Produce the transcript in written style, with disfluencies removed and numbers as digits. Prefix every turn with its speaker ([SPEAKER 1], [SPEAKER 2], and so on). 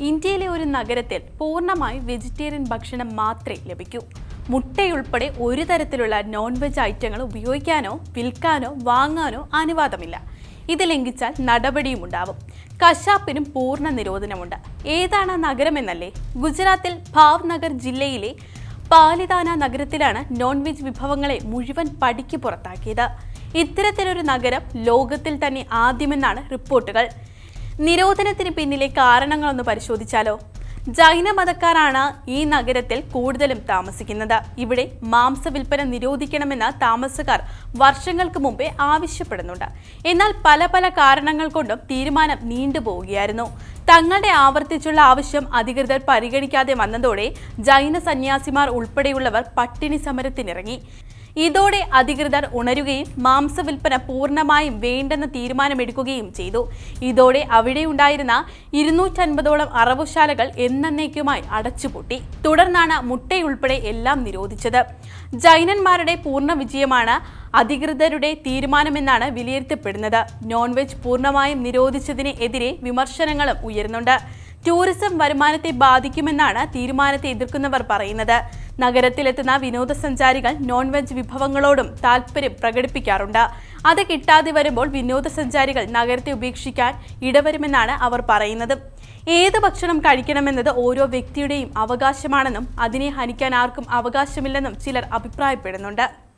[SPEAKER 1] ഇന്ത്യയിലെ ഒരു നഗരത്തിൽ പൂർണ്ണമായി വെജിറ്റേറിയൻ ഭക്ഷണം മാത്രമേ ലഭിക്കൂ. മുട്ടയുൾപ്പെടെ ഒരു തരത്തിലുള്ള നോൺ വെജ് ഐറ്റങ്ങൾ ഉപയോഗിക്കാനോ വിൽക്കാനോ വാങ്ങാനോ അനുവാദമില്ല. ഇത് ലംഘിച്ചാൽ നടപടിയും ഉണ്ടാവും. കശാപ്പിനും പൂർണ്ണ നിരോധനമുണ്ട്. ഏതാണ് നഗരമെന്നല്ലേ? ഗുജറാത്തിൽ ഭാവ്നഗർ ജില്ലയിലെ പാലിതാന നഗരത്തിലാണ് നോൺ വെജ് വിഭവങ്ങളെ മുഴുവൻ പടിക്ക് പുറത്താക്കിയത്. ഇത്തരത്തിലൊരു നഗരം ലോകത്തിൽ തന്നെ ആദ്യമെന്നാണ് റിപ്പോർട്ടുകൾ. നിരോധനത്തിന് പിന്നിലെ കാരണങ്ങളൊന്ന് പരിശോധിച്ചാലോ? ജൈന മതക്കാരാണ് ഈ നഗരത്തിൽ കൂടുതലും താമസിക്കുന്നത്. ഇവിടെ മാംസവിൽപ്പന നിരോധിക്കണമെന്ന് താമസക്കാർ വർഷങ്ങൾക്ക് മുമ്പേ ആവശ്യപ്പെടുന്നുണ്ട്. എന്നാൽ പല കാരണങ്ങൾ കൊണ്ടും തീരുമാനം നീണ്ടുപോവുകയായിരുന്നു. തങ്ങളുടെ ആവർത്തിച്ചുള്ള ആവശ്യം അധികൃതർ പരിഗണിക്കാതെ വന്നതോടെ ജൈന സന്യാസിമാർ ഉൾപ്പെടെയുള്ളവർ പട്ടിണി സമരത്തിനിറങ്ങി. ഇതോടെ അധികൃതർ ഉണരുകയും മാംസവിൽപ്പന പൂർണ്ണമായും വേണ്ടെന്ന തീരുമാനമെടുക്കുകയും ചെയ്തു. ഇതോടെ അവിടെയുണ്ടായിരുന്ന 250ഓളം അറവുശാലകൾ എന്നേക്കുമായി അടച്ചുപൂട്ടി. തുടർന്നാണ് മുട്ടയുൾപ്പെടെ എല്ലാം നിരോധിച്ചത്. ജൈനന്മാരുടെ പൂർണ്ണ വിജയമാണ് അധികൃതരുടെ തീരുമാനമെന്നാണ് വിലയിരുത്തപ്പെടുന്നത്. നോൺ വെജ് പൂർണ്ണമായും നിരോധിച്ചതിന് എതിരെ വിമർശനങ്ങളും ഉയരുന്നുണ്ട്. ടൂറിസം വരുമാനത്തെ ബാധിക്കുമെന്നാണ് തീരുമാനത്തെ എതിർക്കുന്നവർ പറയുന്നത്. നഗരത്തിലെത്തുന്ന വിനോദസഞ്ചാരികൾ നോൺ വെജ് വിഭവങ്ങളോടും താല്പര്യം പ്രകടിപ്പിക്കാറുണ്ട്. അത് കിട്ടാതെ വരുമ്പോൾ വിനോദസഞ്ചാരികൾ നഗരത്തെ ഉപേക്ഷിക്കാൻ ഇടവരുമെന്നാണ് അവർ പറയുന്നത്. ഏത് ഭക്ഷണം കഴിക്കണമെന്നത് ഓരോ വ്യക്തിയുടെയും അവകാശമാണെന്നും അതിനെ ഹനിക്കാൻ ആർക്കും അവകാശമില്ലെന്നും ചിലർ അഭിപ്രായപ്പെടുന്നുണ്ട്.